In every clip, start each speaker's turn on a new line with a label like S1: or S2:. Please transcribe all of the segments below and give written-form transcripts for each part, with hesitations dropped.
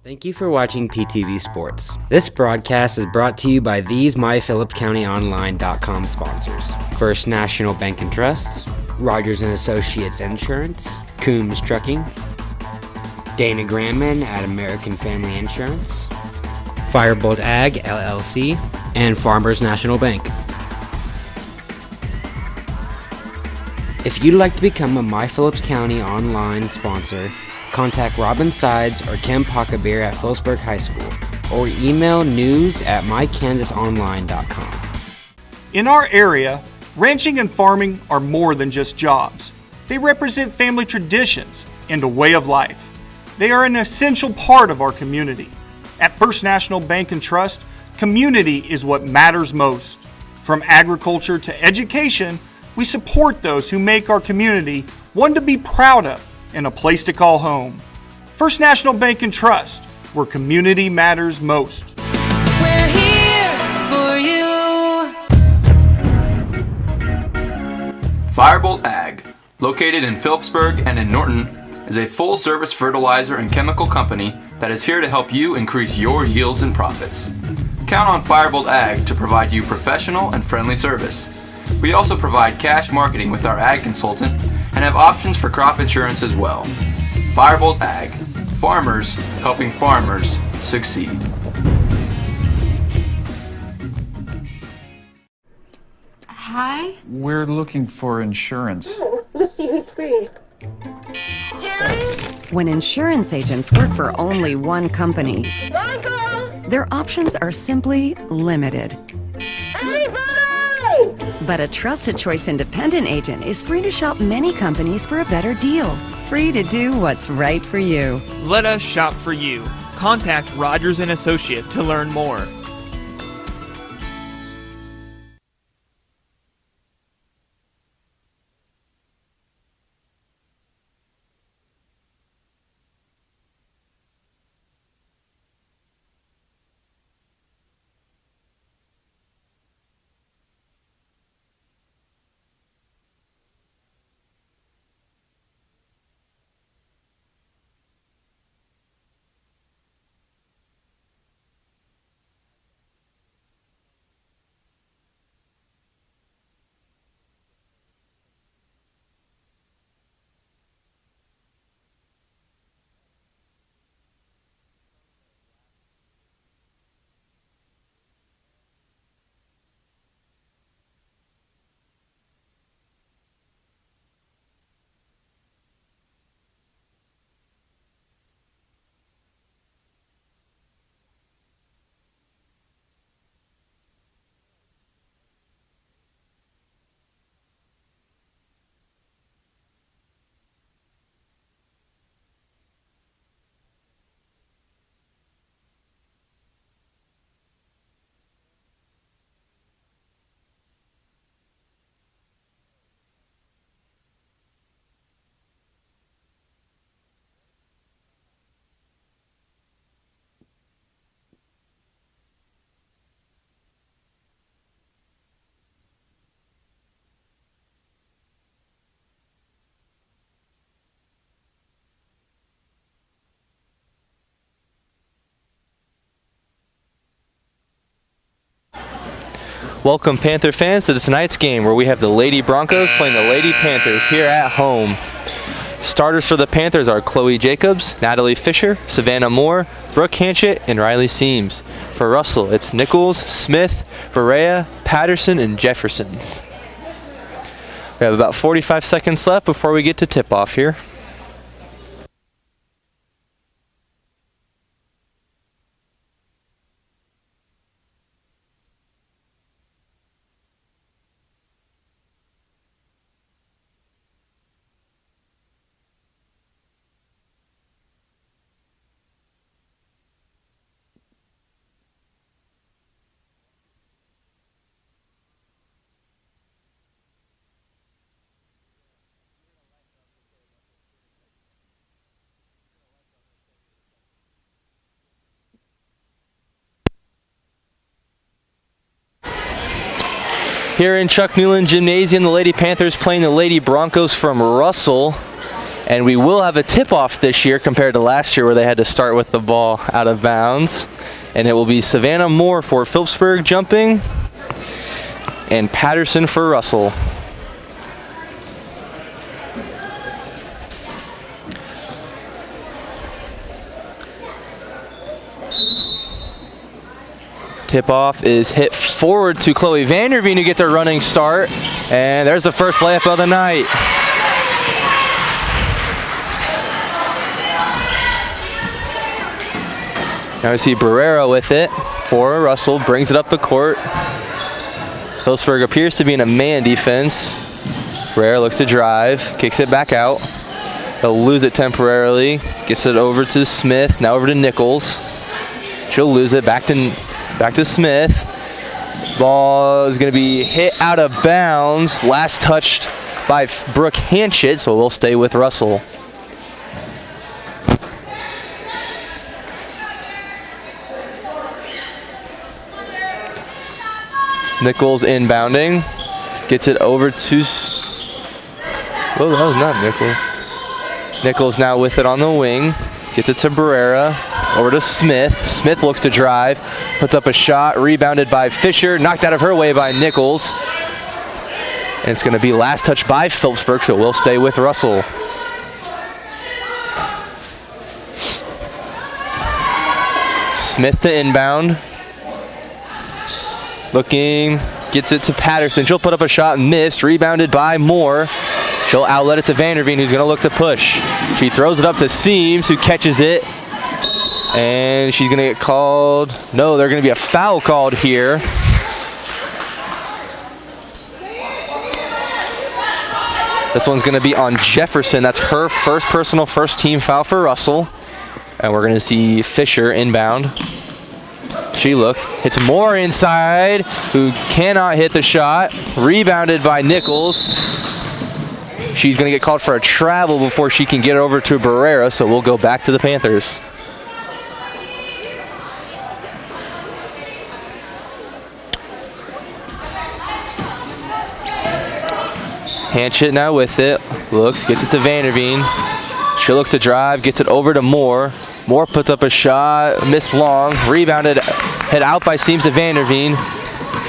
S1: Thank you for watching PTV Sports. This broadcast is brought to you by these MyPhillipsCountyOnline.com sponsors: First National Bank and Trust, Rogers & Associates Insurance, Coombs Trucking, Dana Grandman at American Family Insurance, Firebolt Ag LLC, and Farmers National Bank. If you'd like to become a My Phillips County Online sponsor, contact Robin Sides or Ken Pockabeer at Phillipsburg High School, or email news@mykansasonline.com.
S2: In our area, ranching and farming are more than just jobs. They represent family traditions and a way of life. They are an essential part of our community. At First National Bank and Trust, community is what matters most. From agriculture to education, we support those who make our community one to be proud of and a place to call home. First National Bank and Trust, where community matters most.
S3: We're here for you.
S4: Firebolt Ag, located in Phillipsburg and in Norton, is a full-service fertilizer and chemical company that is here to help you increase your yields and profits. Count on Firebolt Ag to provide you professional and friendly service. We also provide cash marketing with our ag consultant and have options for crop insurance as well. Firebolt Ag, farmers helping farmers succeed.
S5: Hi?
S6: We're looking for insurance.
S5: Let's see who's free.
S7: When insurance agents work for only one company, their options are simply limited. But a trusted choice independent agent is free to shop many companies for a better deal. Free to do what's right for you.
S8: Let us shop for you. Contact Rogers & Associates to learn more.
S9: Welcome, Panther fans, to tonight's game where we have the Lady Broncos playing the Lady Panthers here at home. Starters for the Panthers are Chloe Jacobs, Natalie Fisher, Savannah Moore, Brooke Hanchett, and Riley Seams. For Russell, it's Nichols, Smith, Berea, Patterson, and Jefferson. We have about 45 seconds left before we get to tip-off here. Here in Chuck Newland Gymnasium, the Lady Panthers playing the Lady Broncos from Russell. And we will have a tip-off this year compared to last year where they had to start with the ball out of bounds. And it will be Savannah Moore for Phillipsburg jumping and Patterson for Russell. Tip-off is hit forward to Chloe Vanderveen, who gets a running start. And there's the first layup of the night. Now we see Barrera with it for Russell, brings it up the court. Phillipsburg appears to be in a man defense. Barrera looks to drive, kicks it back out. They'll lose it temporarily, gets it over to Smith, now over to Nichols. She'll lose it, back to Smith. Ball is going to be hit out of bounds. Last touched by Brooke Hanchett, so we'll stay with Russell. Nichols inbounding. Gets it over to... Oh, that was not Nichols. Nichols now with it on the wing. Gets it to Barrera. Over to Smith. Smith looks to drive. Puts up a shot. Rebounded by Fisher. Knocked out of her way by Nichols. And it's going to be last touch by Phillipsburg, so we'll stay with Russell. Smith to inbound. Looking, gets it to Patterson. She'll put up a shot and missed. Rebounded by Moore. She'll outlet it to Vanderveen, who's going to look to push. She throws it up to Seams, who catches it. And she's going to get called. No, there's going to be a foul called here. This one's going to be on Jefferson. That's her first team foul for Russell. And we're going to see Fisher inbound. She looks, hits Moore inside, who cannot hit the shot. Rebounded by Nichols. She's going to get called for a travel before she can get it over to Barrera, so we'll go back to the Panthers. Hanchett now with it. Looks, gets it to Vanderveen. She looks to drive, gets it over to Moore. Moore puts up a shot, missed long, rebounded, hit out by Seams to Vanderveen.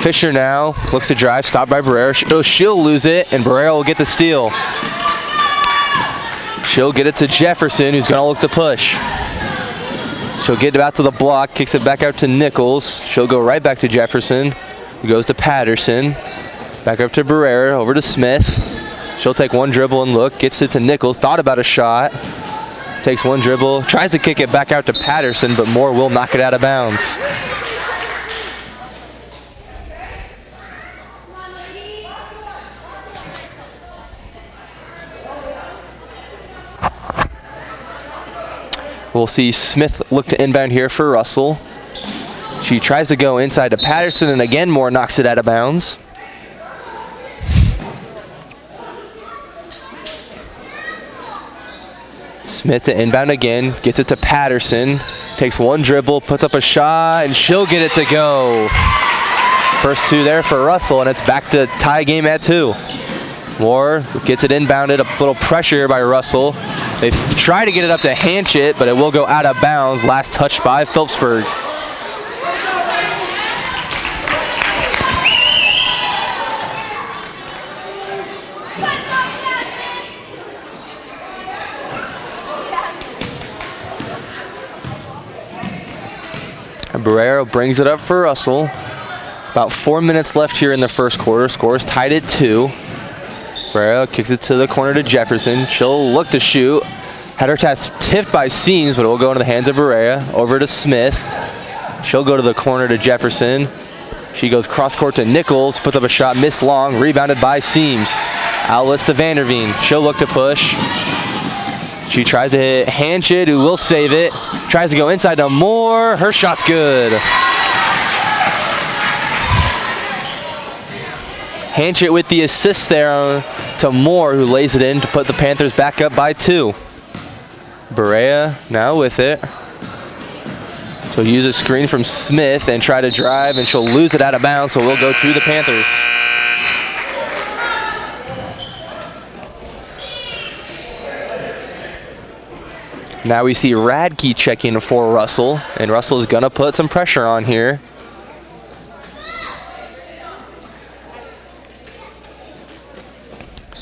S9: Fisher now looks to drive, stopped by Barrera. She'll lose it, and Barrera will get the steal. She'll get it to Jefferson, who's going to look to push. She'll get it out to the block, kicks it back out to Nichols. She'll go right back to Jefferson. It goes to Patterson. Back up to Barrera, over to Smith. She'll take one dribble and look, gets it to Nichols, thought about a shot. Takes one dribble, tries to kick it back out to Patterson, but Moore will knock it out of bounds. We'll see Smith look to inbound here for Russell. She tries to go inside to Patterson, and again Moore knocks it out of bounds. Smith to inbound again, gets it to Patterson, takes one dribble, puts up a shot, and she'll get it to go. First two there for Russell, and it's back to tie game at 2. Moore gets it inbounded, a little pressure by Russell. They try to get it up to Hanchett, but it will go out of bounds. Last touch by Phillipsburg. Barrera brings it up for Russell. About 4 minutes left here in the first quarter. Score is tied at 2. Barrera kicks it to the corner to Jefferson. She'll look to shoot. Had her pass tipped by Seams, but it will go into the hands of Barrera. Over to Smith. She'll go to the corner to Jefferson. She goes cross court to Nichols. Puts up a shot, missed long. Rebounded by Seams. Outlets to Vanderveen. She'll look to push. She tries to hit Hanchett, who will save it. Tries to go inside to Moore. Her shot's good. Hanchett with the assist there to Moore, who lays it in to put the Panthers back up by 2. Barrera now with it. She'll use a screen from Smith and try to drive, and she'll lose it out of bounds, so we'll go to the Panthers. Now we see Radke check in for Russell, and Russell's gonna put some pressure on here.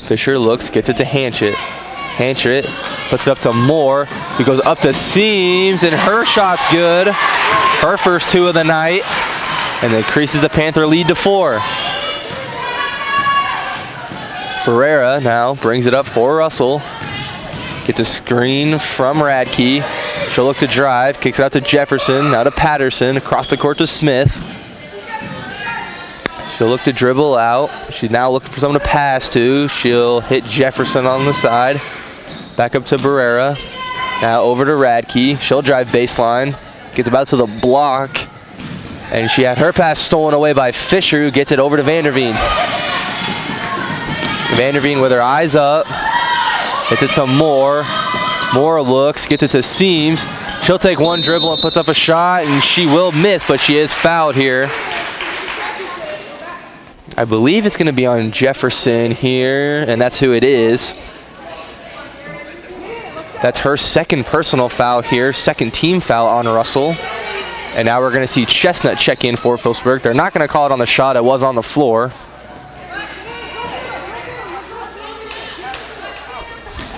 S9: Fisher looks, gets it to Hanchett. Hanchett puts it up to Moore, who goes up to Seams, and her shot's good. Her first 2 of the night, and increases the Panther lead to 4. Barrera now brings it up for Russell. Gets a screen from Radke. She'll look to drive, kicks it out to Jefferson, now to Patterson, across the court to Smith. She'll look to dribble out. She's now looking for someone to pass to. She'll hit Jefferson on the side. Back up to Barrera. Now over to Radke. She'll drive baseline. Gets about to the block. And she had her pass stolen away by Fisher, who gets it over to Vanderveen. Vanderveen with her eyes up. Hits it to Moore. Moore looks, gets it to Seams. She'll take one dribble and puts up a shot, and she will miss, but she is fouled here. I believe it's going to be on Jefferson here, and that's who it is. That's her second personal foul here, second team foul on Russell. And now we're going to see Chestnut check in for Phillipsburg. They're not going to call it on the shot. It was on the floor.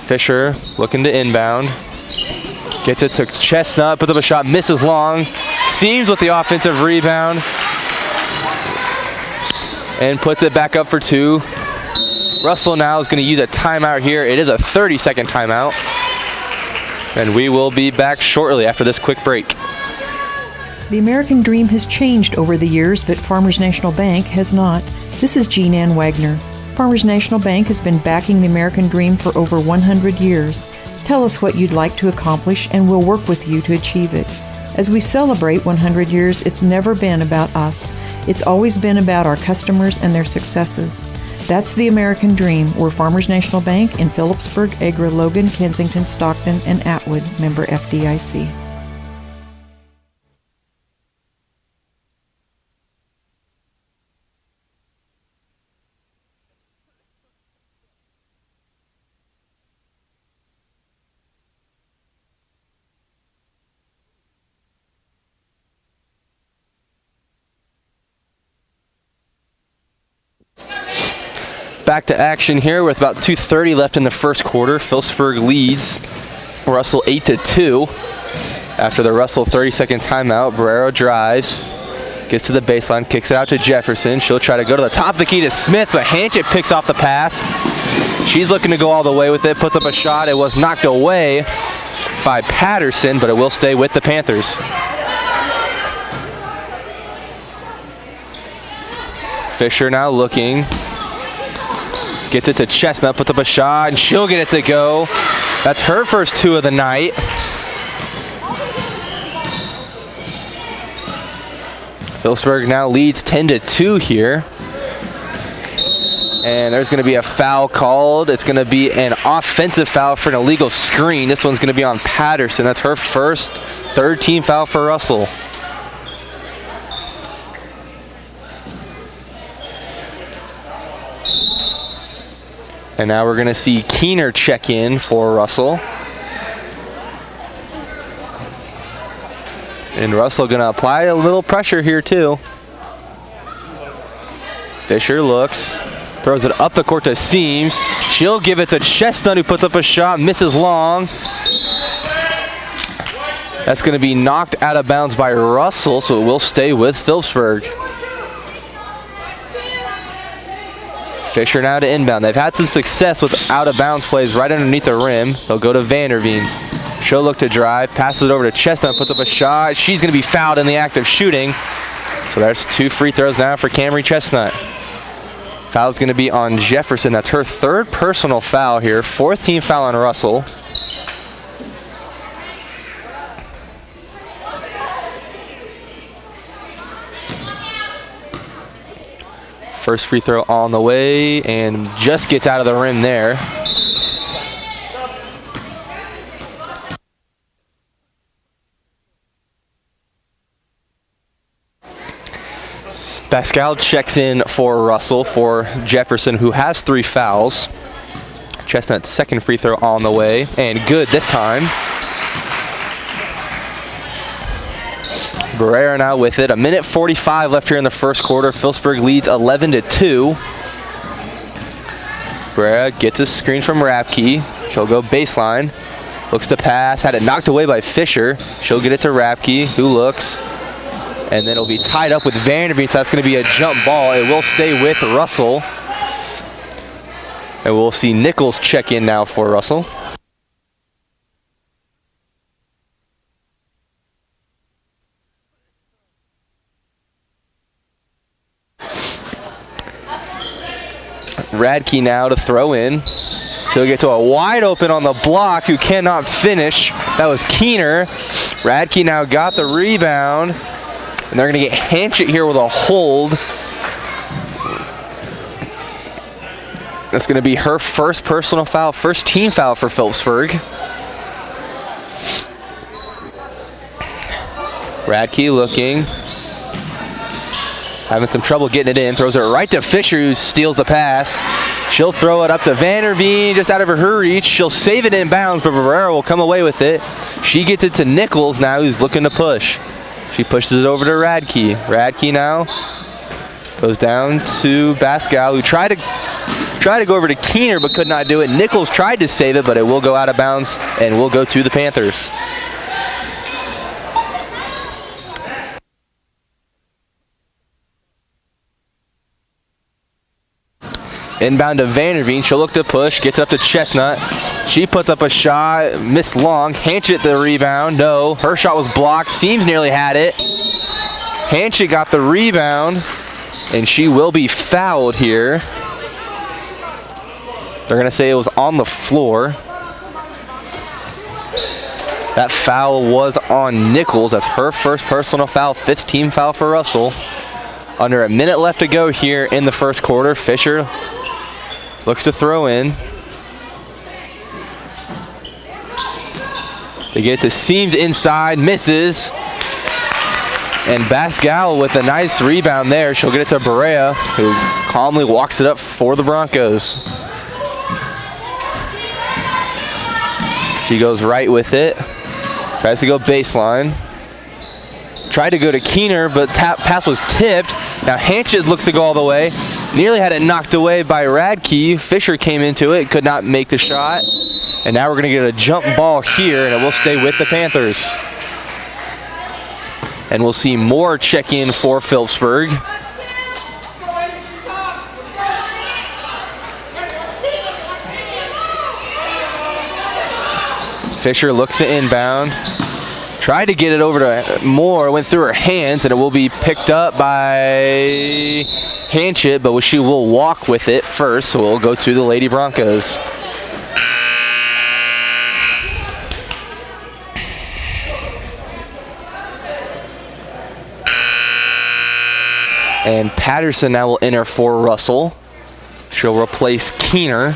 S9: Fisher looking to inbound. Gets it to Chestnut, puts up a shot, misses long. Seams with the offensive rebound. And puts it back up for 2. Russell now is going to use a timeout here. It is a 30-second timeout. And we will be back shortly after this quick break.
S10: The American dream has changed over the years, but Farmers National Bank has not. This is Jean Ann Wagner. Farmers National Bank has been backing the American dream for over 100 years. Tell us what you'd like to accomplish, and we'll work with you to achieve it. As we celebrate 100 years, it's never been about us. It's always been about our customers and their successes. That's the American dream. We're Farmers National Bank in Phillipsburg, Agra, Logan, Kensington, Stockton, and Atwood, member FDIC.
S9: Back to action here with about 2:30 left in the first quarter. Phillipsburg leads Russell 8-2. After the Russell 30-second timeout, Barrero drives, gets to the baseline, kicks it out to Jefferson. She'll try to go to the top of the key to Smith, but Hanchett picks off the pass. She's looking to go all the way with it, puts up a shot. It was knocked away by Patterson, but it will stay with the Panthers. Fisher now looking. Gets it to Chestnut, puts up a shot, and she'll get it to go. That's her first 2 of the night. Phillipsburg now leads 10-2 here. And there's going to be a foul called. It's going to be an offensive foul for an illegal screen. This one's going to be on Patterson. That's her first third-team foul for Russell. And now we're going to see Keener check in for Russell. And Russell going to apply a little pressure here too. Fisher looks, throws it up the court to Seams. She'll give it to Chestnut, who puts up a shot, misses long. That's going to be knocked out of bounds by Russell, so it will stay with Phillipsburg. Fisher now to inbound. They've had some success with out-of-bounds plays right underneath the rim. They'll go to Vanderveen. She'll look to drive, passes it over to Chestnut, puts up a shot. She's going to be fouled in the act of shooting. So there's 2 free throws now for Camry Chestnut. Foul's going to be on Jefferson. That's her third personal foul here. 4th team foul on Russell. First free throw on the way, and just gets out of the rim there. Pascal checks in for Russell for Jefferson, who has 3 fouls. Chestnut's second free throw on the way, and good this time. Barrera now with it. 1:45 left here in the first quarter. Phillipsburg leads 11-2. Barrera gets a screen from Rapke. She'll go baseline. Looks to pass. Had it knocked away by Fisher. She'll get it to Rapke, who looks. And then it'll be tied up with Vanderveen, so that's going to be a jump ball. It will stay with Russell. And we'll see Nichols check in now for Russell. Radke now to throw in. She'll get to a wide open on the block who cannot finish. That was Keener. Radke now got the rebound. And they're going to get Hanchett here with a hold. That's going to be her first personal foul, first team foul for Phillipsburg. Radke looking. Having some trouble getting it in. Throws it right to Fisher, who steals the pass. She'll throw it up to Vanderveen, just out of her reach. She'll save it in bounds, but Barrera will come away with it. She gets it to Nichols now, who's looking to push. She pushes it over to Radke. Radke now goes down to Bascal, who tried to go over to Keener, but could not do it. Nichols tried to save it, but it will go out of bounds and will go to the Panthers. Inbound to Vanderveen. She'll look to push. Gets up to Chestnut. She puts up a shot. Missed long. Hanchett the rebound. No. Her shot was blocked. Seams nearly had it. Hanchett got the rebound. And she will be fouled here. They're going to say it was on the floor. That foul was on Nichols. That's her first personal foul. 5th team foul for Russell. Under a minute left to go here in the first quarter. Fisher looks to throw in. They get it to Seams inside, misses. And Bascal with a nice rebound there. She'll get it to Barrera, who calmly walks it up for the Broncos. She goes right with it. Tries to go baseline. Tried to go to Keener, but pass was tipped. Now Hanchett looks to go all the way. Nearly had it knocked away by Radke. Fisher came into it, could not make the shot. And now we're going to get a jump ball here, and it will stay with the Panthers. And we'll see more check-in for Phillipsburg. Fisher looks to inbound. Tried to get it over to Moore, went through her hands, and it will be picked up by Hanchett, but she will walk with it first, so we'll go to the Lady Broncos. And Patterson now will enter for Russell. She'll replace Keener.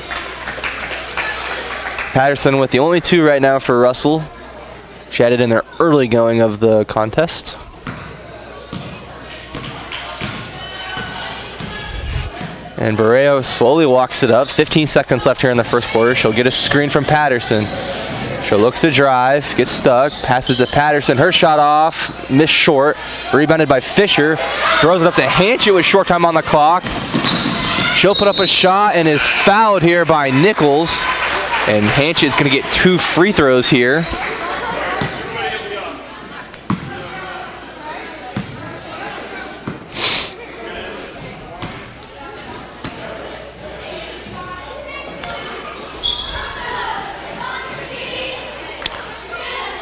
S9: Patterson with the only 2 right now for Russell. She had it in their early going of the contest. And Barrera slowly walks it up. 15 seconds left here in the first quarter. She'll get a screen from Patterson. She looks to drive, gets stuck, passes to Patterson. Her shot off, missed short. Rebounded by Fisher. Throws it up to Hanchett with short time on the clock. She'll put up a shot and is fouled here by Nichols. And Hanchett's going to get 2 free throws here.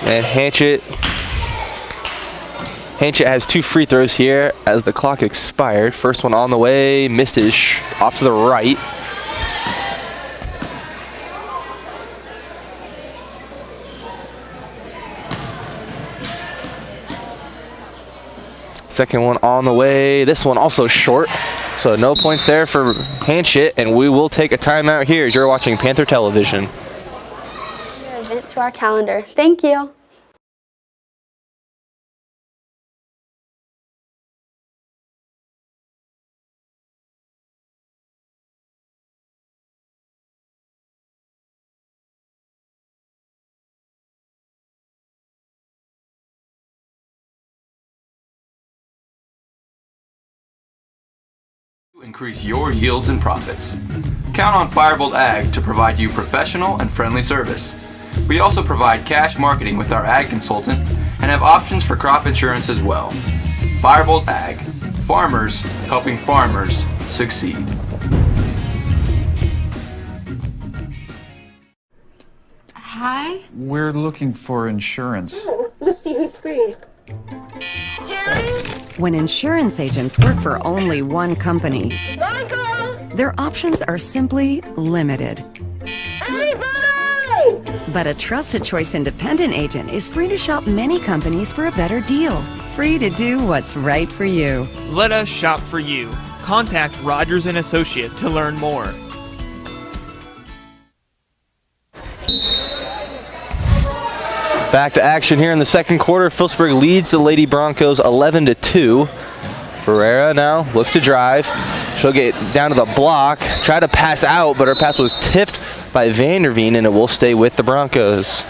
S9: And Hanchett has 2 free throws here as the clock expired. First one on the way, missed it off to the right. Second one on the way, this one also short. So no points there for Hanchett, and we will take a timeout here as you're watching Panther Television.
S5: Event to our calendar. Thank you.
S4: Increase your yields and profits. Count on Firebolt Ag to provide you professional and friendly service. We also provide cash marketing with our ag consultant and have options for crop insurance as well. Firebolt Ag, farmers helping farmers succeed.
S3: Hi.
S6: We're looking for insurance.
S5: Let's see who's free.
S7: When insurance agents work for only one company, their options are simply limited. But a trusted choice independent agent is free to shop many companies for a better deal. Free to do what's right for you.
S8: Let us shop for you. Contact Rogers & Associate to learn more.
S9: Back to action here in the second quarter. Phillipsburg leads the Lady Broncos 11-2. Barrera now looks to drive. She'll get down to the block, try to pass out, but her pass was tipped by Vanderveen, and it will stay with the Broncos.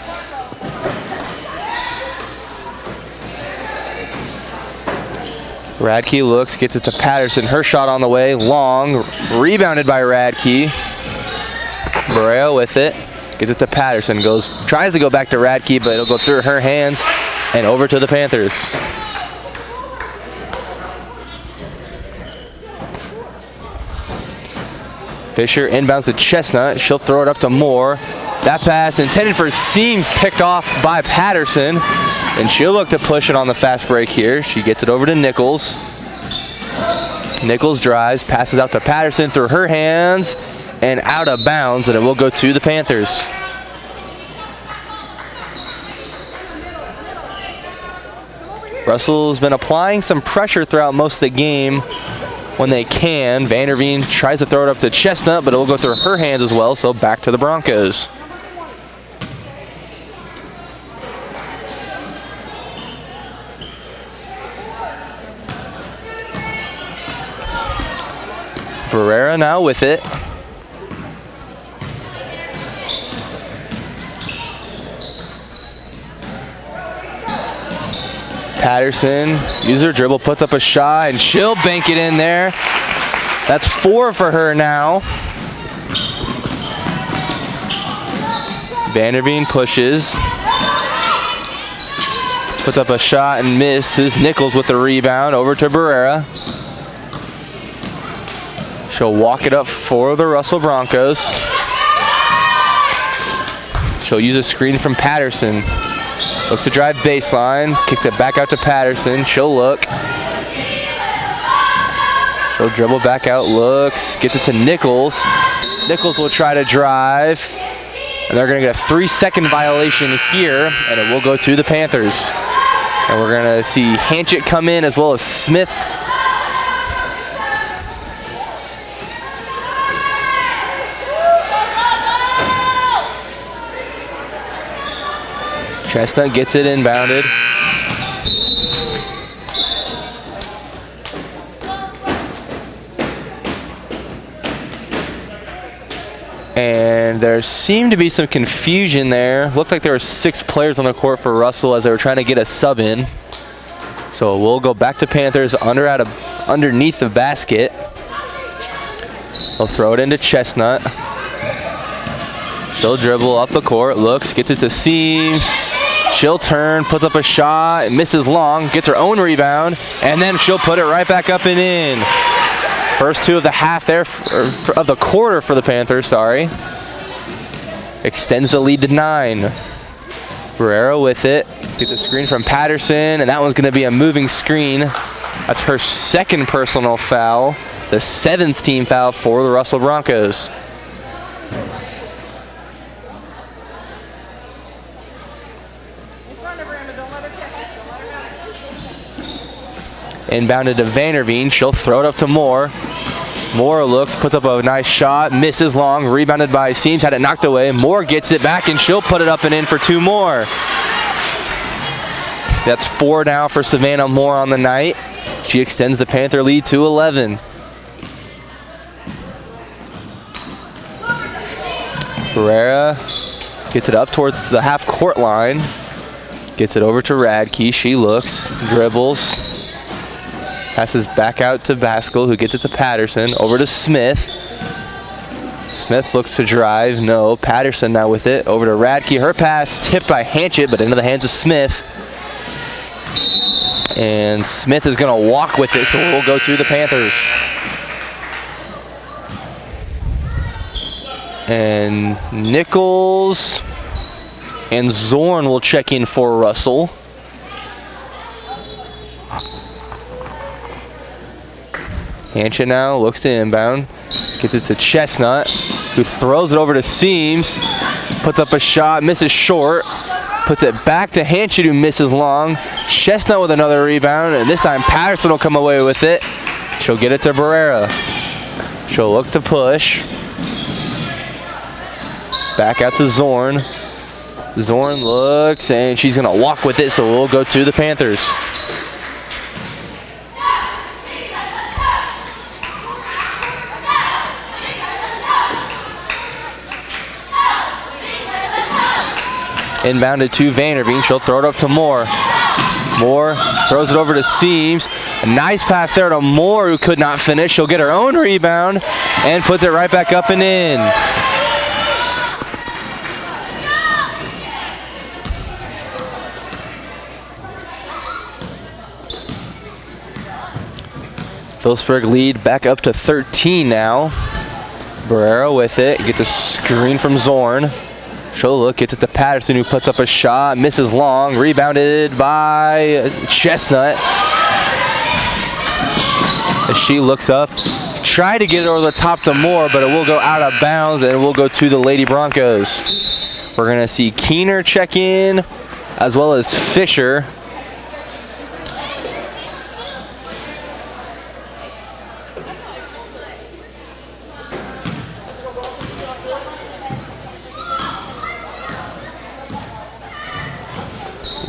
S9: Radke looks, gets it to Patterson. Her shot on the way, long, rebounded by Radke. Barrera with it. Gets it to Patterson, tries to go back to Radke, but it'll go through her hands and over to the Panthers. Fisher inbounds to Chestnut. She'll throw it up to Moore. That pass intended for seams picked off by Patterson, and she'll look to push it on the fast break here. She gets it over to Nichols. Nichols drives, passes out to Patterson through her hands, and out of bounds, and it will go to the Panthers. Russell's been applying some pressure throughout most of the game when they can. Vanderveen tries to throw it up to Chestnut, but it will go through her hands as well, so back to the Broncos. Barrera now with it. Patterson uses her dribble, puts up a shot, and she'll bank it in there. That's 4 for her now. Vanderveen pushes. Puts up a shot and misses. Nichols with the rebound over to Barrera. She'll walk it up for the Russell Broncos. She'll use a screen from Patterson. Looks to drive baseline, kicks it back out to Patterson. She'll look. She'll dribble back out, looks, gets it to Nichols. Nichols will try to drive, and they're going to get a 3-second violation here, and it will go to the Panthers. And we're going to see Hanchett come in as well as Smith. Chestnut gets it inbounded. And there seemed to be some confusion there. Looked like there were 6 players on the court for Russell as they were trying to get a sub in. So we'll go back to Panthers underneath the basket. They'll throw it into Chestnut. She'll dribble up the court, looks, gets it to Seams. She'll turn, puts up a shot, misses long, gets her own rebound, and then she'll put it right back up and in. First 2 of the half there, of the quarter for the Panthers, sorry. Extends the lead to 9. Barrera with it, gets a screen from Patterson, and that one's gonna be a moving screen. That's her 2nd personal foul, the 7th team foul for the Russell Broncos. Inbounded to Vanderveen. She'll throw it up to Moore. Moore looks, puts up a nice shot, misses long, rebounded by Seams, had it knocked away. Moore gets it back, and she'll put it up and in for 2 more. That's 4 now for Savannah Moore on the night. She extends the Panther lead to 11. Barrera gets it up towards the half-court line. Gets it over to Radke. She looks, dribbles. Passes back out to Baskell, who gets it to Patterson. Over to Smith. Smith looks to drive. No. Patterson now with it. Over to Radke. Her pass tipped by Hanchett, but into the hands of Smith. And Smith is going to walk with it, so we'll go to the Panthers. And Nichols and Zorn will check in for Russell. Hanchett now looks to inbound. Gets it to Chestnut, who throws it over to Seams. Puts up a shot, misses short. Puts it back to Hanchett, who misses long. Chestnut with another rebound, and this time Patterson will come away with it. She'll get it to Barrera. She'll look to push. Back out to Zorn. Zorn looks, and she's going to walk with it, so we'll go to the Panthers. Inbounded to Vanderveen. She'll throw it up to Moore. Moore throws it over to Seams. A nice pass there to Moore, who could not finish. She'll get her own rebound and puts it right back up and in. Phillipsburg lead back up to 13 now. Barrera with it. Gets a screen from Zorn. She'll look, gets it to Patterson, who puts up a shot, misses long, rebounded by Chestnut. As she looks up, try to get it over the top to Moore, but it will go out of bounds and it will go to the Lady Broncos. We're gonna see Keener check in, as well as Fisher.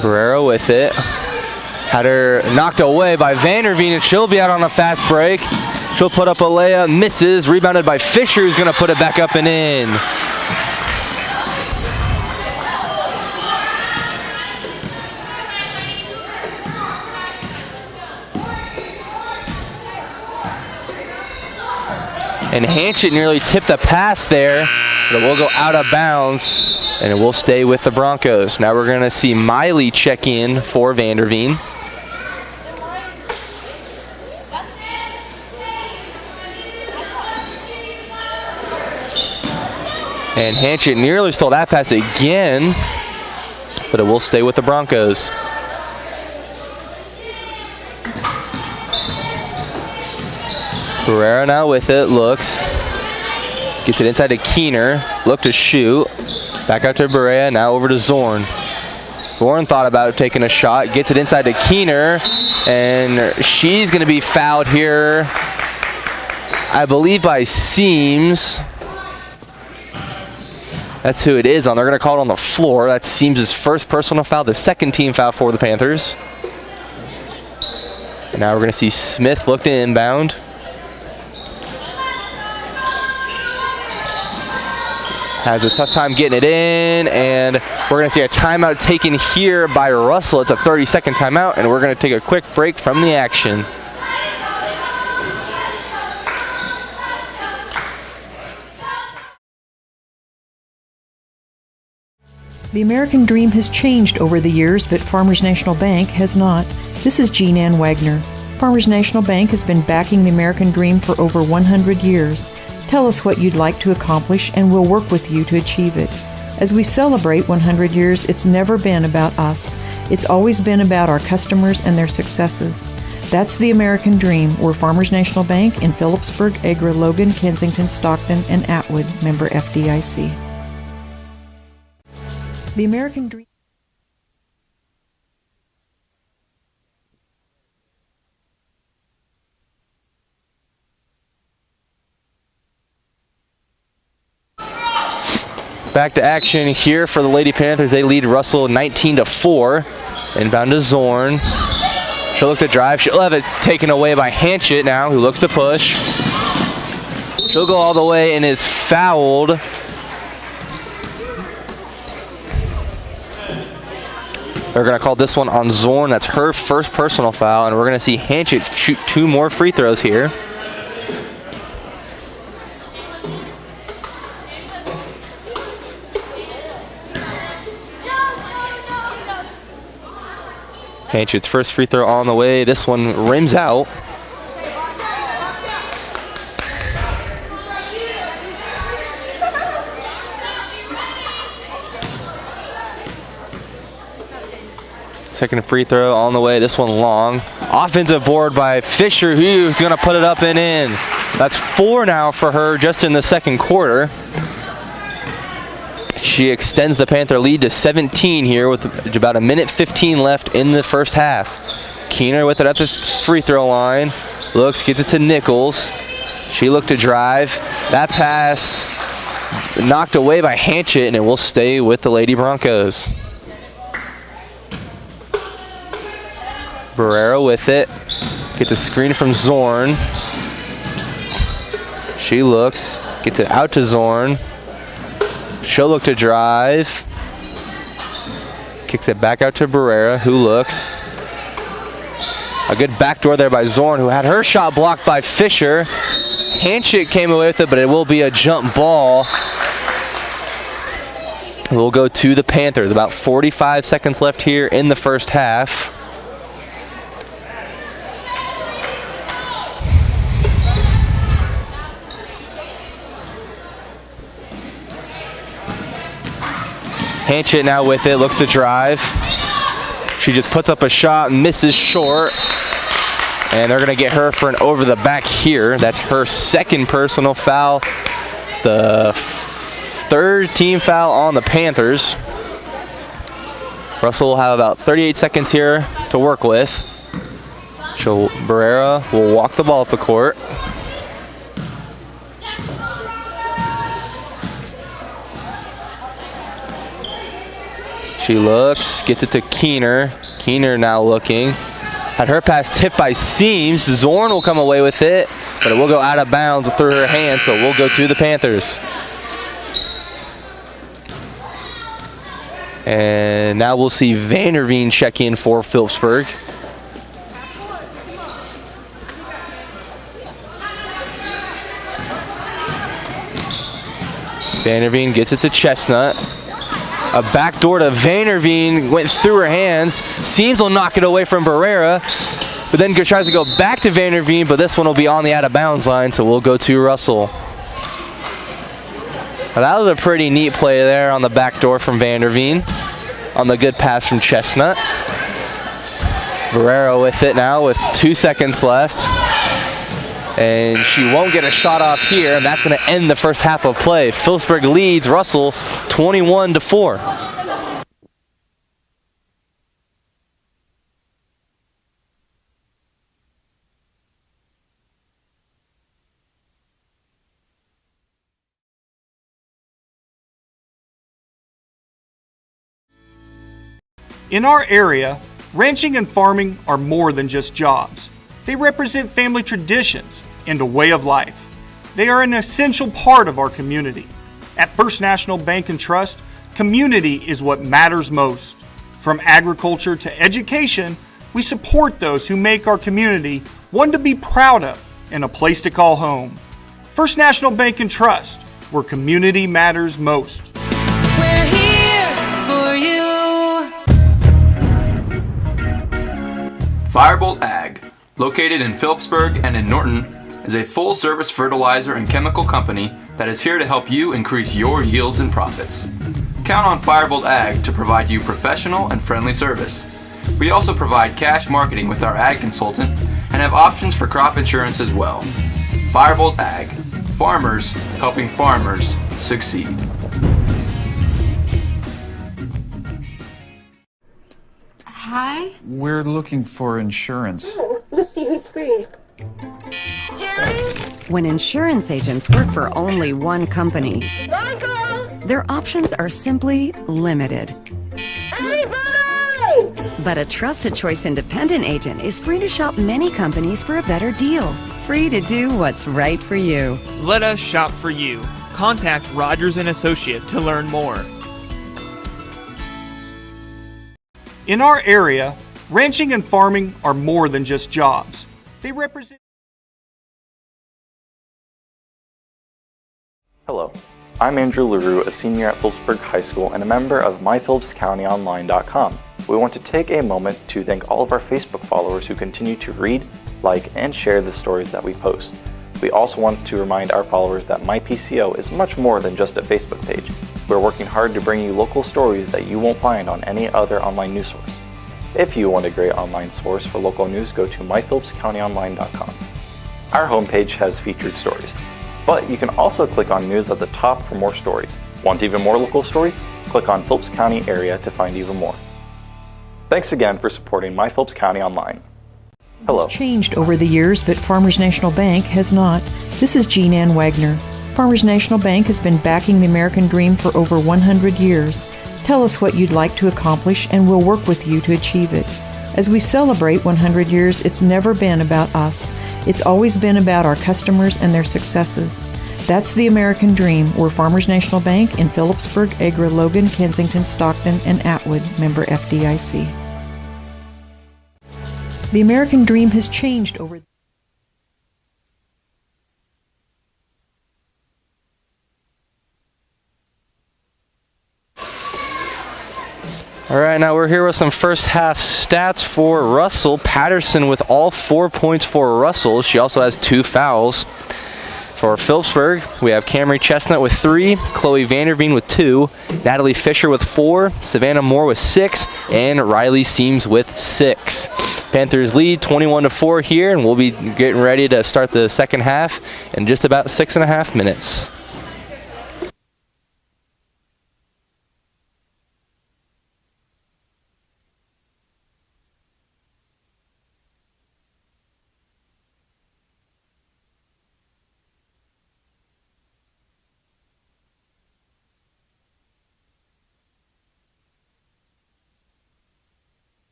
S9: Barrera with it. Had her knocked away by Vanderveen, and she'll be out on a fast break. She'll put up a layup, misses, rebounded by Fisher, who's gonna put it back up and in. And Hanchett nearly tipped the pass there, but it will go out of bounds. And it will stay with the Broncos. Now we're going to see Miley check in for Vanderveen. And Hanchett nearly stole that pass again, but it will stay with the Broncos. Barrera now with it, looks. Gets it inside to Keener, look to shoot. Back out to Barrera, now over to Zorn. Zorn thought about taking a shot, gets it inside to Keener, and she's going to be fouled here, I believe, by Seams. That's who it is on. They're going to call it on the floor. That's Seams' first personal foul, the second team foul for the Panthers. And now we're going to see Smith look to inbound. Has a tough time getting it in, and we're going to see a timeout taken here by Russell. It's a 30-second timeout, and we're going to take a quick break from the action.
S10: The American dream has changed over the years, but Farmers National Bank has not. This is Jean Ann Wagner. Farmers National Bank has been backing the American dream for over 100 years. Tell us what you'd like to accomplish, and we'll work with you to achieve it. As we celebrate 100 years, it's never been about us. It's always been about our customers and their successes. That's the American dream. We're Farmers National Bank in Phillipsburg, Agra, Logan, Kensington, Stockton, and Atwood, member FDIC. The American dream.
S9: Back to action here for the Lady Panthers. They lead Russell 19-4. Inbound to Zorn. She'll look to drive. She'll have it taken away by Hanchett now, who looks to push. She'll go all the way and is fouled. They're going to call this one on Zorn. That's her first personal foul, and we're going to see Hanchett shoot 2 more free throws here. Hanchett's first free throw on the way. This one rims out. Second free throw on the way. This one long. Offensive board by Fisher, who's going to put it up and in. That's 4 now for her just in the second quarter. She extends the Panther lead to 17 here with about 1:15 left in the first half. Keener with it at the free throw line. Looks, gets it to Nichols. She looked to drive. That pass knocked away by Hanchett, and it will stay with the Lady Broncos. Barrera with it. Gets a screen from Zorn. She looks, gets it out to Zorn. She'll look to drive. Kicks it back out to Barrera, who looks. A good backdoor there by Zorn, who had her shot blocked by Fisher. Hanchett came away with it, but it will be a jump ball. We'll go to the Panthers. About 45 seconds left here in the first half. Hanchett now with it, looks to drive. She just puts up a shot, misses short. And they're going to get her for an over the back here. That's her second personal foul. The 3rd team foul on the Panthers. Russell will have about 38 seconds here to work with. Barrera will walk the ball up the court. She looks, gets it to Keener. Keener now looking. Had her pass tipped by Seams. Zorn will come away with it, but it will go out of bounds through her hands, so we'll go to the Panthers. And now we'll see Vanderveen check in for Phillipsburg. Vanderveen gets it to Chestnut. A backdoor to Vanderveen went through her hands. Seams will knock it away from Barrera, but then tries to go back to Vanderveen, but this one will be on the out of bounds line, so we'll go to Russell. Now that was a pretty neat play there on the backdoor from Vanderveen on the good pass from Chestnut. Barrera with it now with 2 seconds left. And she won't get a shot off here, and that's going to end the first half of play. Phillipsburg leads Russell 21-4.
S2: In our area, ranching and farming are more than just jobs. They represent family traditions and a way of life. They are an essential part of our community. At First National Bank and Trust, community is what matters most. From agriculture to education, we support those who make our community one to be proud of and a place to call home. First National Bank and Trust, where community matters most.
S11: We're here for you.
S4: Firebolt Ag, located in Phillipsburg and in Norton, is a full-service fertilizer and chemical company that is here to help you increase your yields and profits. Count on Firebolt Ag to provide you professional and friendly service. We also provide cash marketing with our ag consultant and have options for crop insurance as well. Firebolt Ag, farmers helping farmers succeed.
S3: Hi.
S6: We're looking for insurance.
S5: Let's see who's free.
S7: When insurance agents work for only one company, their options are simply limited. But a Trusted Choice independent agent is free to shop many companies for a better deal. Free to do what's right for you.
S8: Let us shop for you. Contact Rogers & Associate to learn more.
S2: In our area, ranching and farming are more than just jobs. They represent.
S12: Hello, I'm Andrew LaRue, a senior at Phillipsburg High School and a member of MyPhillipsCountyOnline.com. We want to take a moment to thank all of our Facebook followers who continue to read, like, and share the stories that we post. We also want to remind our followers that MyPCO is much more than just a Facebook page. We're working hard to bring you local stories that you won't find on any other online news source. If you want a great online source for local news, go to MyPhillipsCountyOnline.com. Our homepage has featured stories, but you can also click on news at the top for more stories. Want even more local stories? Click on Phillips County area to find even more. Thanks again for supporting My Phillips County Online. Hello.
S10: It's changed over the years, but Farmers National Bank has not. This is Jean Ann Wagner. Farmers National Bank has been backing the American dream for over 100 years. Tell us what you'd like to accomplish and we'll work with you to achieve it. As we celebrate 100 years, it's never been about us. It's always been about our customers and their successes. That's the American dream. We're Farmers National Bank in Phillipsburg, Agra, Logan, Kensington, Stockton, and Atwood, member FDIC. The American dream has changed over.
S9: All right, now we're here with some first half stats for Russell. Patterson with all 4 points for Russell. She also has 2 fouls. For Phillipsburg, we have Camry Chestnut with 3, Chloe Vanderveen with 2, Natalie Fisher with 4, Savannah Moore with 6, and Riley Seams with 6. Panthers lead 21-4 here, and we'll be getting ready to start the second half in just about 6.5 minutes.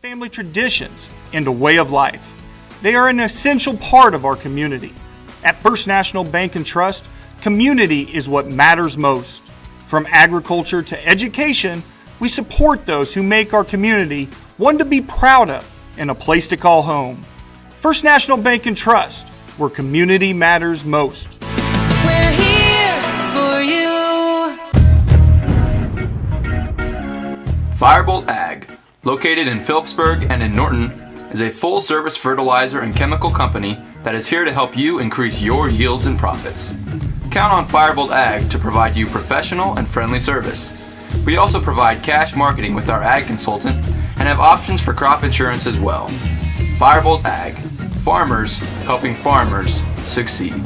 S2: Family traditions and a way of life. They are an essential part of our community. At First National Bank and Trust, community is what matters most. From agriculture to education, we support those who make our community one to be proud of and a place to call home. First National Bank and Trust, where community matters most.
S11: We're here for you.
S4: Firebolt Ag, located in Phillipsburg and in Norton, is a full-service fertilizer and chemical company that is here to help you increase your yields and profits. Count on Firebolt Ag to provide you professional and friendly service. We also provide cash marketing with our ag consultant and have options for crop insurance as well. Firebolt Ag, farmers helping farmers succeed.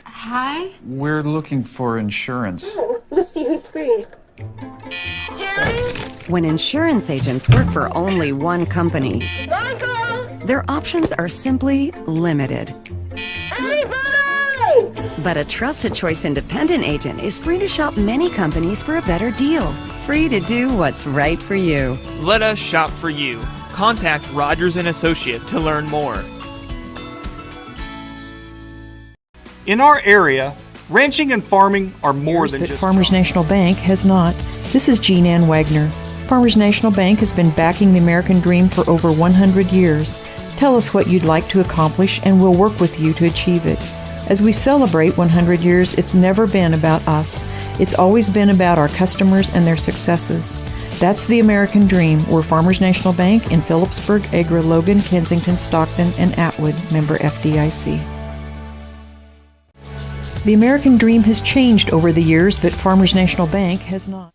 S3: Hi.
S6: We're looking for insurance.
S5: Let's see who's free.
S7: When insurance agents work for only one company, their options are simply limited. But a trusted choice independent agent is free to shop many companies for a better deal. Free to do what's right for you.
S8: Let us shop for you. Contact Rogers & Associate to learn more.
S2: In our area, ranching and farming are more than
S10: But
S2: just
S10: Farmers
S2: jobs.
S10: National Bank has not. This is Jean Ann Wagner. Farmers National Bank has been backing the American dream for over 100 years. Tell us what you'd like to accomplish and we'll work with you to achieve it. As we celebrate 100 years, it's never been about us. It's always been about our customers and their successes. That's the American dream. We're Farmers National Bank in Phillipsburg, Agra, Logan, Kensington, Stockton, and Atwood, member FDIC. The American dream has changed over the years, but Farmers National Bank has not.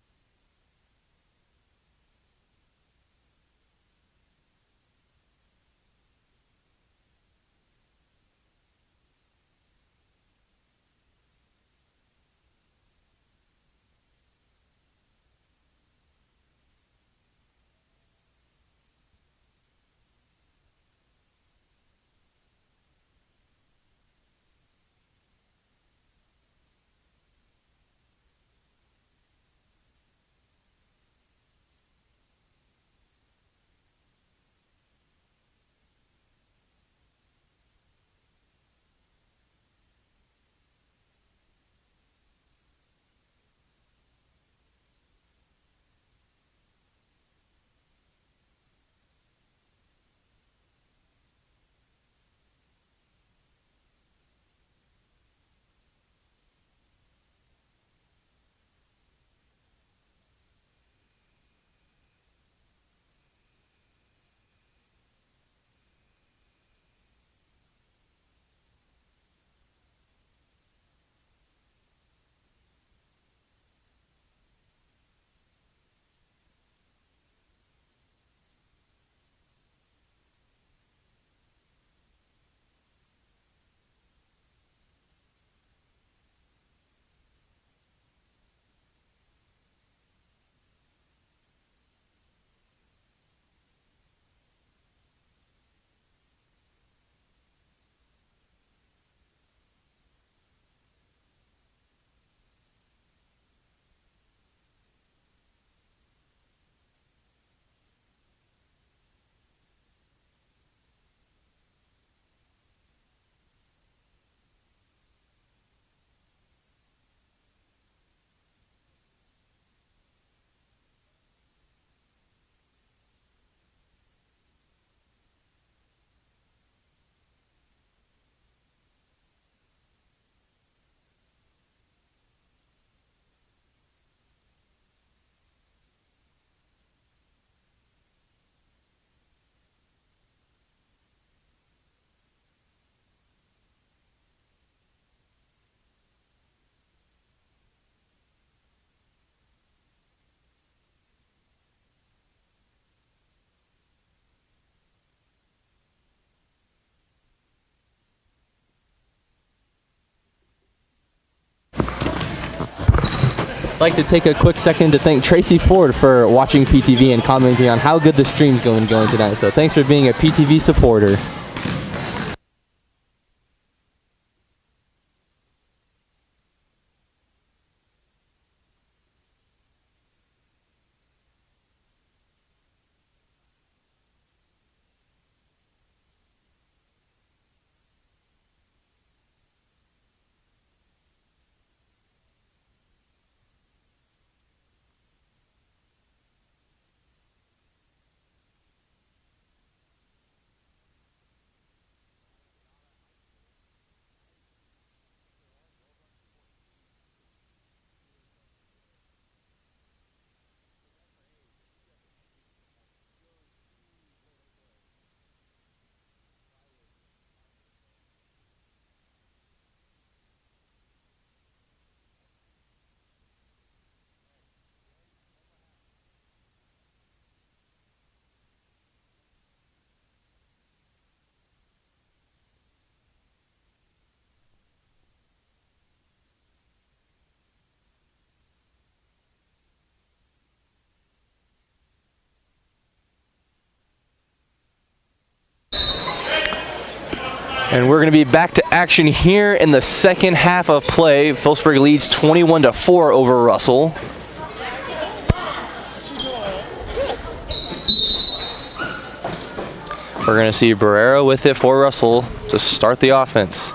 S9: I'd like to take a quick second to thank Tracy Ford for watching PTV and commenting on how good the stream's going tonight. So thanks for being a PTV supporter. And we're going to be back to action here in the second half of play. Phillipsburg leads 21-4 over Russell. We're going to see Barrera with it for Russell to start the offense.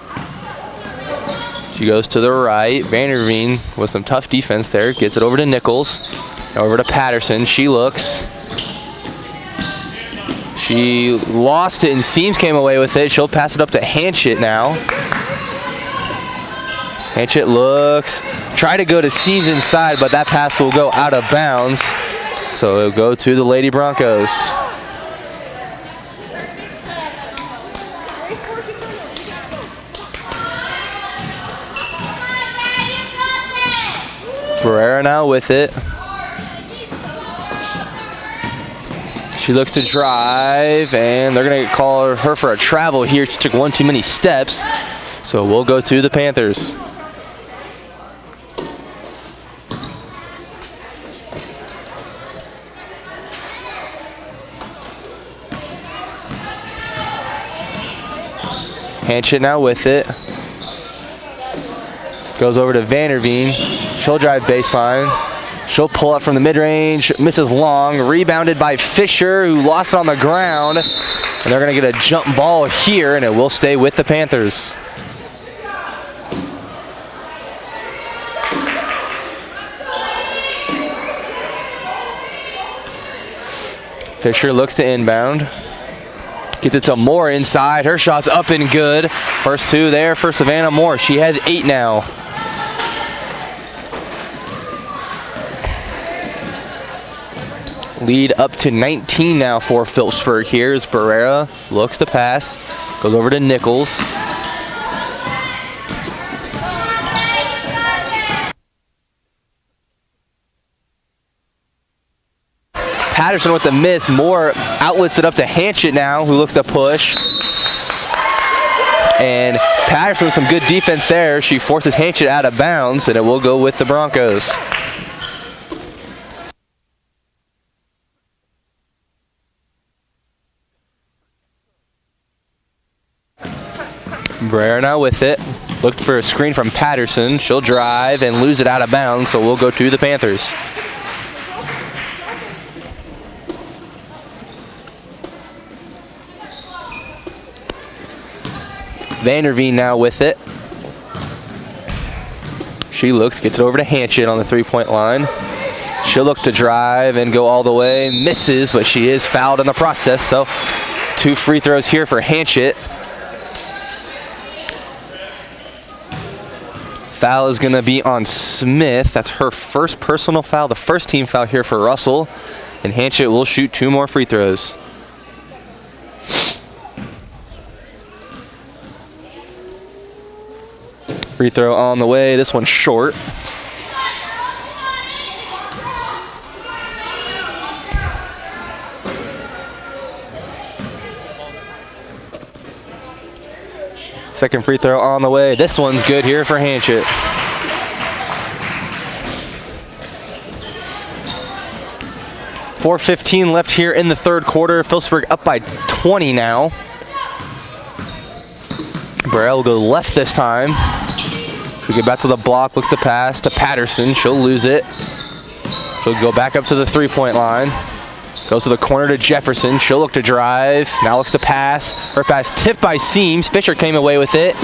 S9: She goes to the right. Vanderveen with some tough defense there. Gets it over to Nichols. Over to Patterson. She looks. She lost it and Seams came away with it. She'll pass it up to Hanchett now. Hanchett looks. Try to go to Seams inside, but that pass will go out of bounds. So it'll go to the Lady Broncos. Barrera now with it. She looks to drive, and they're going to call her for a travel here. She took one too many steps, so we'll go to the Panthers. Hanchett now with it. Goes over to Vanderveen. She'll drive baseline. She'll pull up from the mid-range, misses long, rebounded by Fisher, who lost it on the ground. And they're going to get a jump ball here, and it will stay with the Panthers. Fisher looks to inbound. Gets it to Moore inside. Her shot's up and good. First two there for Savannah Moore. She has 8 now. Lead up to 19 now for Phillipsburg here as Barrera looks to pass. Goes over to Nichols. Patterson with the miss. Moore outlets it up to Hanchett now, who looks to push. And Patterson with some good defense there. She forces Hanchett out of bounds, and it will go with the Broncos. Barrera now with it. Looked for a screen from Patterson. She'll drive and lose it out of bounds, so we'll go to the Panthers. Vanderveen now with it. She looks, gets it over to Hanchett on the three-point line. She'll look to drive and go all the way. Misses, but she is fouled in the process, so 2 free throws here for Hanchett. Foul is going to be on Smith. That's her first personal foul, the first team foul here for Russell. And Hanchett will shoot 2 more free throws. Free throw on the way. This one's short. Second free throw on the way. This one's good here for Hanchett. 4:15 left here in the third quarter. Phillipsburg up by 20 now. Burrell will go left this time. She'll get back to the block, looks to pass to Patterson. She'll lose it. She'll go back up to the three-point line. Goes to the corner to Jefferson. She'll look to drive. Now looks to pass. Her pass tipped by Seams. Fisher came away with it.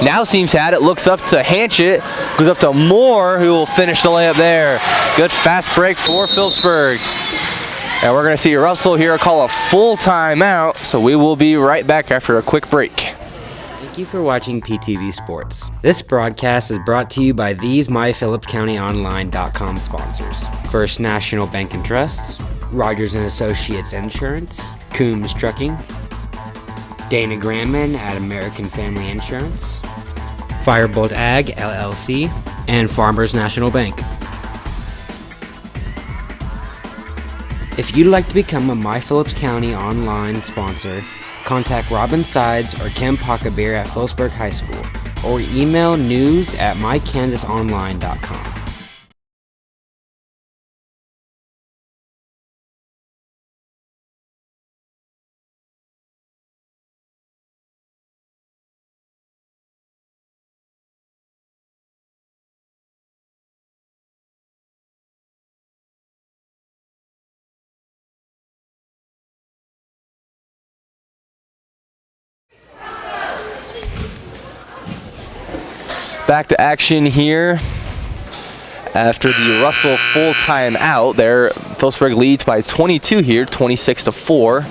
S9: Now Seams had it. Looks up to Hanchett. Goes up to Moore, who will finish the layup there. Good fast break for Phillipsburg. And we're going to see Russell here call a full timeout. So we will be right back after a quick break.
S1: Thank you for watching PTV Sports. This broadcast is brought to you by these MyPhillipsCountyOnline.com sponsors: First National Bank and Trust, Rogers & Associates Insurance, Coombs Trucking, Dana Granman at American Family Insurance, Firebolt Ag LLC, and Farmers National Bank. If you'd like to become a My Phillips County online sponsor, contact Robin Sides or Kim Pockabeer at Phillipsburg High School, or email news@mykansasonline.com.
S9: Back to action here after the Russell full time out. There, Phillipsburg leads by 22 here, 26-4,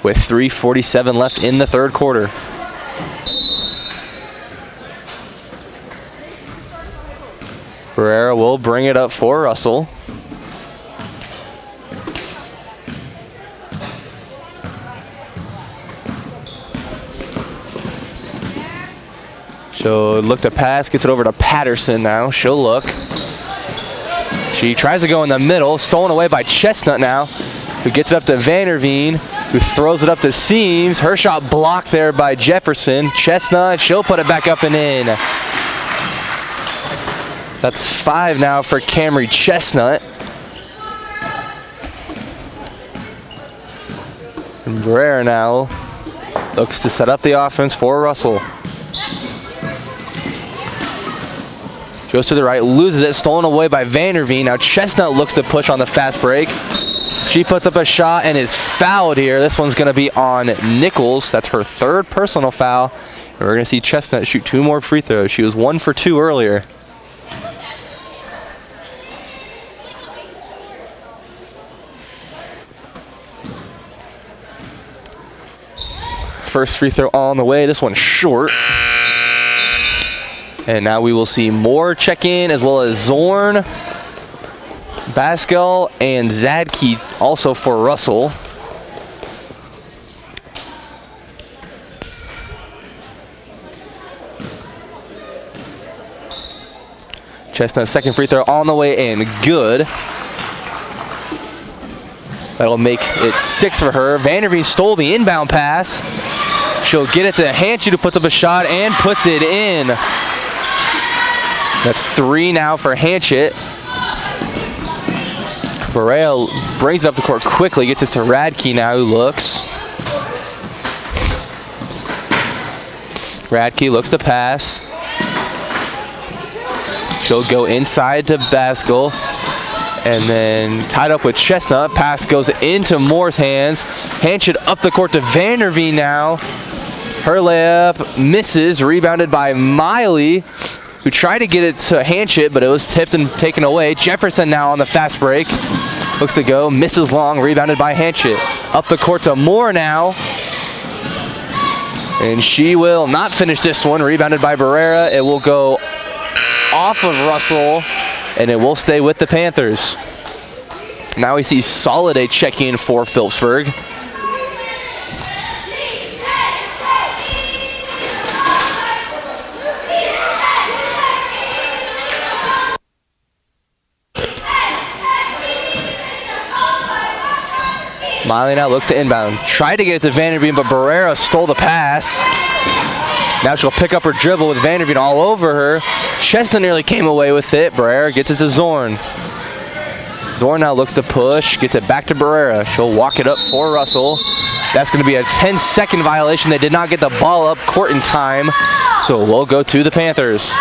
S9: with 3:47 left in the third quarter. Barrera will bring it up for Russell. She'll look to pass, gets it over to Patterson now. She'll look. She tries to go in the middle, stolen away by Chestnut now, who gets it up to Vanderveen, who throws it up to Seams. Her shot blocked there by Jefferson. Chestnut, she'll put it back up and in. That's 5 now for Camry Chestnut. And Barrera now looks to set up the offense for Russell. Goes to the right, loses it, stolen away by Vanderveen. Now Chestnut looks to push on the fast break. She puts up a shot and is fouled here. This one's going to be on Nichols. That's her third personal foul. And we're going to see Chestnut shoot 2 more free throws. She was 1 for 2 earlier. First free throw on the way. This one's short. And now we will see Moore check in, as well as Zorn, Baskel, and Zadke also for Russell. Chestnut's second free throw on the way and good. That'll make it 6 for her. Vanderveen stole the inbound pass. She'll get it to Hanchett, who puts up a shot and puts it in. That's 3 now for Hanchett. Barrera brings it up the court quickly, gets it to Radke now, who looks. Radke looks to pass. She'll go inside to Baskel. And then tied up with Chestnut. Pass goes into Moore's hands. Hanchett up the court to Vanderveen now. Her layup misses, rebounded by Miley, who tried to get it to Hanchett, but it was tipped and taken away. Jefferson now on the fast break. Looks to go, misses long, rebounded by Hanchett. Up the court to Moore now. And she will not finish this one, rebounded by Barrera. It will go off of Russell, and it will stay with the Panthers. Now we see Soliday check in for Phillipsburg. Miley now looks to inbound. Tried to get it to Vanderveen, but Barrera stole the pass. Now she'll pick up her dribble with Vanderveen all over her. Chestnut nearly came away with it. Barrera gets it to Zorn. Zorn now looks to push, gets it back to Barrera. She'll walk it up for Russell. That's going to be a 10-second violation. They did not get the ball up court in time, so we'll go to the Panthers.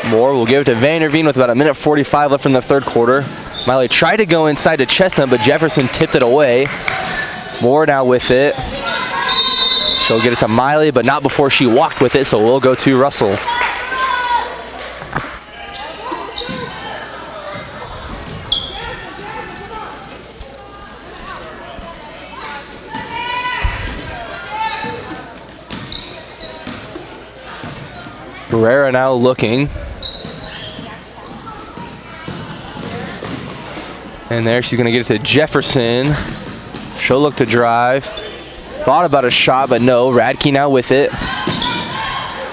S9: Moore will give it to Vanderveen with about 1:45 left in the third quarter. Miley tried to go inside to Chestnut, but Jefferson tipped it away. Moore now with it. She'll get it to Miley, but not before she walked with it, so we'll go to Russell. Barrera now looking. And there she's going to get it to Jefferson. She'll look to drive. Thought about a shot, but no. Radke now with it.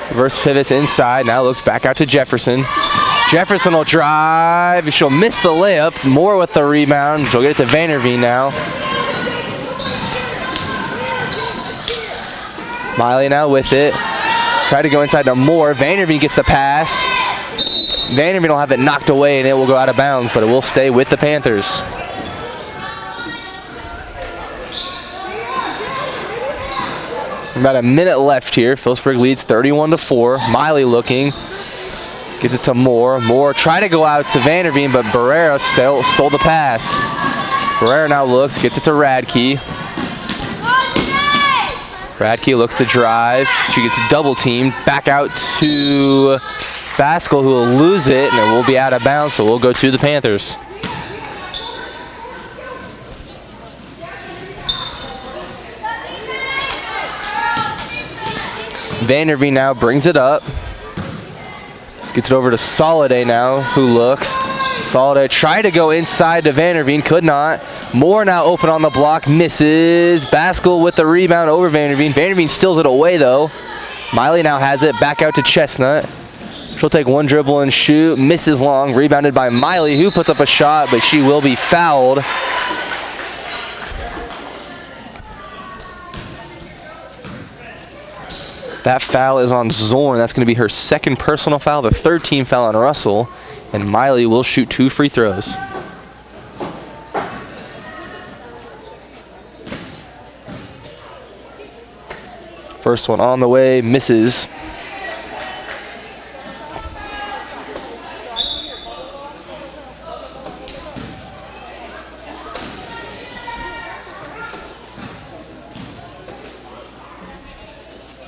S9: Reverse pivots inside. Now looks back out to Jefferson. Jefferson will drive. She'll miss the layup. Moore with the rebound. She'll get it to Vanderveen now. Miley now with it. Try to go inside to Moore. Vanderveen gets the pass. Vanderveen will have it knocked away and it will go out of bounds, but it will stay with the Panthers. About a minute left here. Phillipsburg leads 31-4. Miley looking. Gets it to Moore. Moore trying to go out to Vanderveen, but Barrera stole the pass. Barrera now looks, gets it to Radke. Radke looks to drive. She gets double teamed. Back out to Baskell, who will lose it, and it will be out of bounds, so we'll go to the Panthers. Vanderveen now brings it up. Gets it over to Soliday now, who looks. Soliday tried to go inside to Vanderveen, could not. Moore now open on the block, misses. Baskell with the rebound over Vanderveen. Vanderveen steals it away though. Miley now has it, back out to Chestnut. She'll take one dribble and shoot, misses long, rebounded by Miley, who puts up a shot, but she will be fouled. That foul is on Zorn. That's going to be her second personal foul, the third team foul on Russell, and Miley will shoot 2 free throws. First one on the way, misses.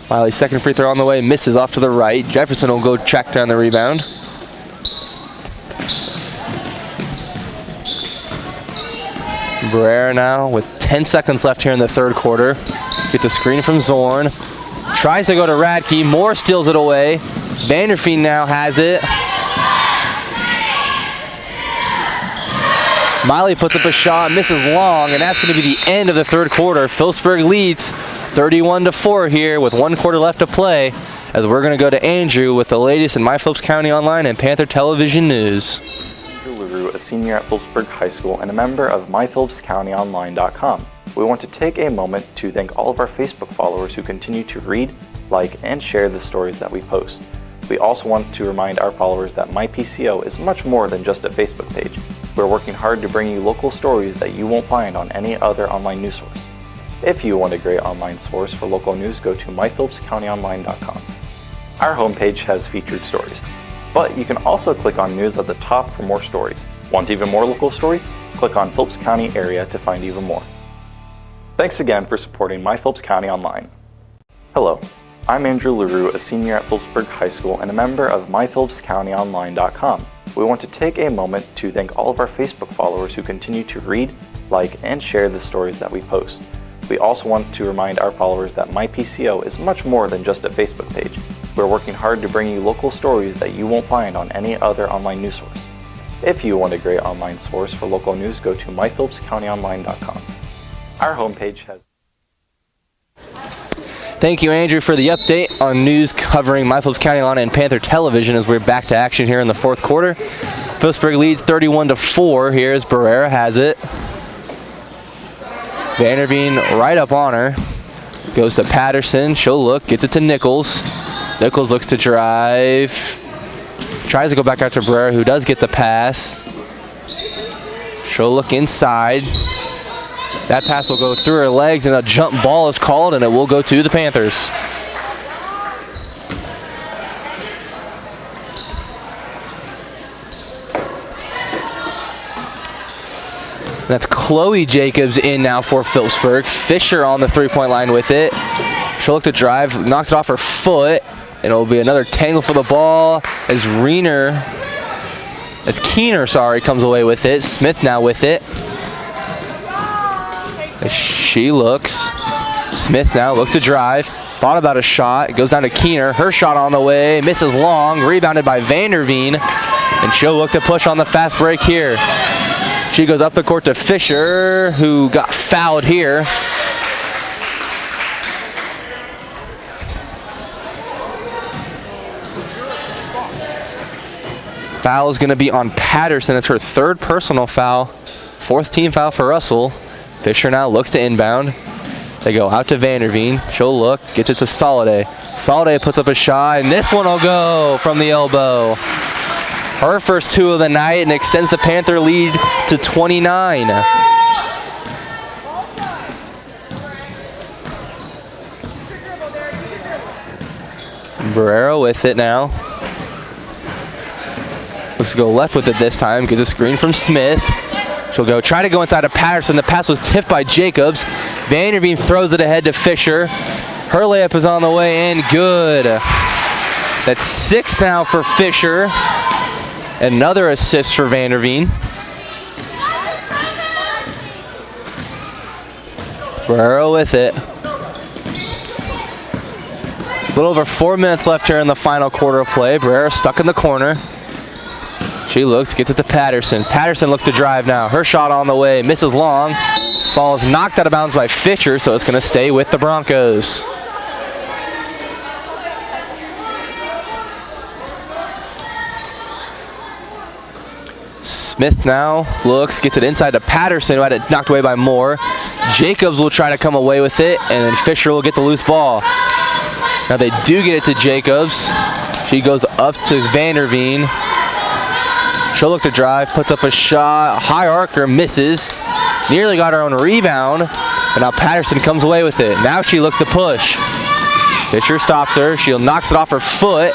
S9: Miley's second free throw on the way, misses off to the right. Jefferson will go track down the rebound. Barrera now with 10 seconds left here in the third quarter. Get the screen from Zorn. Tries to go to Radke. Moore steals it away. Vanderveen now has it. Miley puts up a shot, misses long, and that's going to be the end of the third quarter. Phillipsburg leads 31-4 here with 1 quarter left to play, as we're going to go to Andrew with the latest in My Phillips County Online and Panther Television News.
S12: Andrew LaRue, a senior at Phillipsburg High School and a member of MyPhillipsCountyOnline.com. We want to take a moment to thank all of our Facebook followers who continue to read, like, and share the stories that we post. We also want to remind our followers that MyPCO is much more than just a Facebook page. We're working hard to bring you local stories that you won't find on any other online news source. If you want a great online source for local news, go to MyPhillipsCountyOnline.com. Our homepage has featured stories, but you can also click on news at the top for more stories. Want even more local stories? Click on Phillips County area to find even more. Thanks again for supporting My Phillips County Online. Hello, I'm Andrew LaRue, a senior at Phillipsburg High School and a member of MyPhillipsCountyOnline.com. We want to take a moment to thank all of our Facebook followers who continue to read, like, and share the stories that we post. We also want to remind our followers that MyPCO is much more than just a Facebook page. We're working hard to bring you local stories that you won't find on any other online news source. If you want a great online source for local news, go to MyPhillipsCountyOnline.com. Our homepage has...
S9: Thank you, Andrew, for the update on news covering My Phillips County Online and Panther Television as we're back to action here in the fourth quarter. Phillipsburg leads 31-4. Here's Barrera has it. Vanderveen right up on her. Goes to Patterson. She'll look. Gets it to Nichols. Nichols looks to drive. Tries to go back out to Barrera, who does get the pass. She'll look inside. That pass will go through her legs, and a jump ball is called, and it will go to the Panthers. That's Chloe Jacobs in now for Phillipsburg. Fisher on the three-point line with it. She'll look to drive, knocks it off her foot, and it'll be another tangle for the ball as Keener comes away with it. Smith now with it. As she looks. Smith now looks to drive. Thought about a shot. It goes down to Keener. Her shot on the way. Misses long. Rebounded by Vanderveen. And she'll look to push on the fast break here. She goes up the court to Fisher, who got fouled here. Foul is going to be on Patterson. That's her third personal foul. Fourth team foul for Russell. Fisher now looks to inbound. They go out to Vanderveen. She'll look, gets it to Soliday. Soliday puts up a shot, and this one will go from the elbow. Her first two of the night, and extends the Panther lead to 29. Barrera with it now. Looks to go left with it this time. Gets a screen from Smith. She'll try to go inside of Patterson. The pass was tipped by Jacobs. Vanderveen throws it ahead to Fisher. Her layup is on the way and good. That's 6 now for Fisher. Another assist for Vanderveen. Barrera with it. A little over 4 minutes left here in the final quarter of play. Barrera stuck in the corner. She looks, gets it to Patterson. Patterson looks to drive now. Her shot on the way, misses long. Ball is knocked out of bounds by Fisher, so it's going to stay with the Broncos. Smith now looks, gets it inside to Patterson, who had it knocked away by Moore. Jacobs will try to come away with it, and then Fisher will get the loose ball. Now they do get it to Jacobs. She goes up to Vanderveen. She'll look to drive, puts up a shot. High arcer, misses. Nearly got her own rebound, but now Patterson comes away with it. Now she looks to push. Fisher stops her. She knocks it off her foot.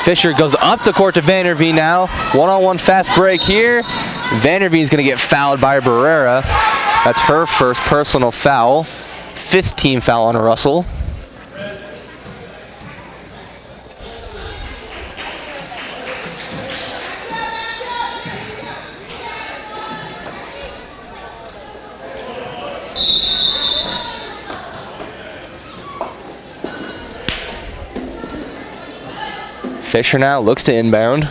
S9: Fisher goes up the court to Vanderveen now. One-on-one fast break here. Vanderveen's going to get fouled by Barrera. That's her first personal foul. 5th team foul on Russell. Fisher now looks to inbound.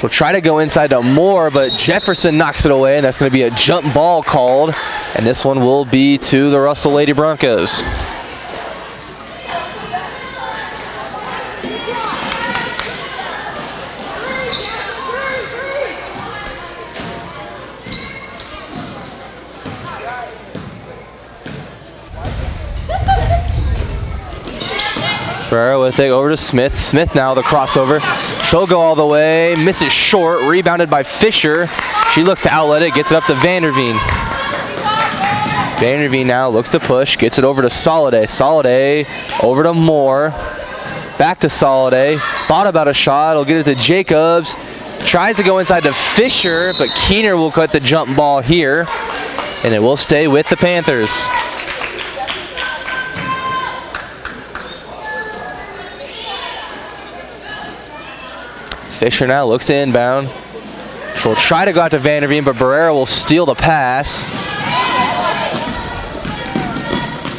S9: We'll try to go inside to Moore, but Jefferson knocks it away, and that's going to be a jump ball called. And this one will be to the Russell Lady Broncos. Barrera with it over to Smith. Smith now the crossover. She'll go all the way. Misses short. Rebounded by Fisher. She looks to outlet it. Gets it up to Vanderveen. Vanderveen now looks to push. Gets it over to Soliday. Soliday over to Moore. Back to Soliday. Thought about a shot. He'll get it to Jacobs. Tries to go inside to Fisher, but Keener will cut the jump ball here. And it will stay with the Panthers. Fisher now looks to inbound. She'll try to go out to Vanderveen, but Barrera will steal the pass.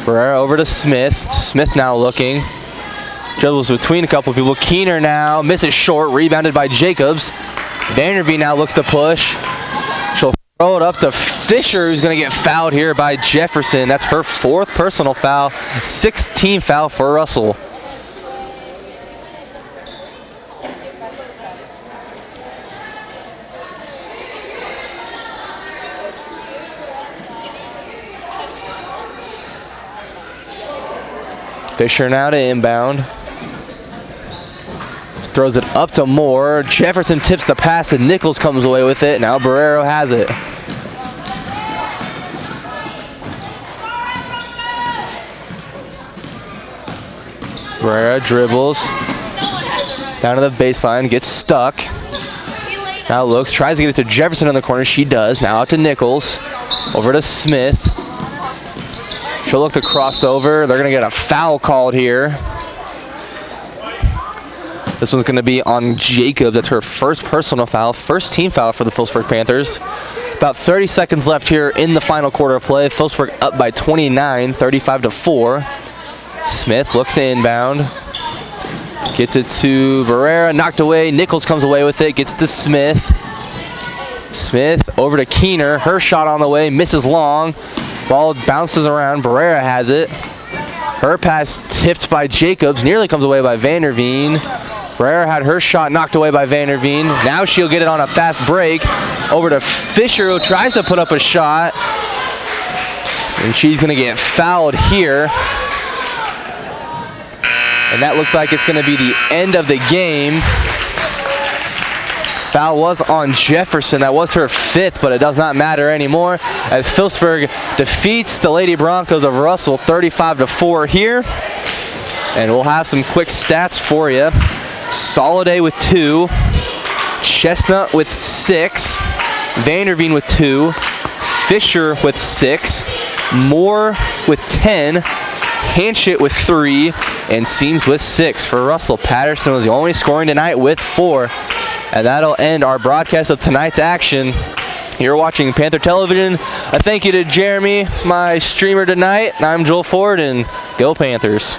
S9: Barrera over to Smith. Smith now looking. Dribbles between a couple people. Keener now misses short, rebounded by Jacobs. Vanderveen now looks to push. She'll throw it up to Fisher, who's going to get fouled here by Jefferson. That's her 4th personal foul. 6th team foul for Russell. Fisher now to inbound. Throws it up to Moore. Jefferson tips the pass and Nichols comes away with it. Now Barrero has it. Barrera dribbles. Down to the baseline, gets stuck. Now looks, tries to get it to Jefferson in the corner. She does. Now out to Nichols. Over to Smith. She'll look to cross over. They're going to get a foul called here. This one's going to be on Jacobs. That's her first personal foul, first team foul for the Phillipsburg Panthers. About 30 seconds left here in the final quarter of play. Phillipsburg up by 29, 35-4. Smith looks to inbound. Gets it to Barrera, knocked away. Nichols comes away with it, gets to Smith. Smith over to Keener. Her shot on the way, misses long. Ball bounces around. Barrera has it. Her pass tipped by Jacobs, nearly comes away by Vanderveen. Barrera had her shot knocked away by Vanderveen. Now she'll get it on a fast break. Over to Fisher, who tries to put up a shot. And she's going to get fouled here. And that looks like it's going to be the end of the game. Foul was on Jefferson. That was her 5th, but it does not matter anymore as Phillipsburg defeats the Lady Broncos of Russell 35-4 here. And we'll have some quick stats for you. Soliday with 2. Chestnut with 6. Vanderveen with 2. Fisher with 6. Moore with 10. Hanchett with 3. And Seams with 6 for Russell. Patterson was the only scoring tonight with 4. And that'll end our broadcast of tonight's action. You're watching Panther Television. A thank you to Jeremy, my streamer tonight. I'm Joel Ford, and go Panthers.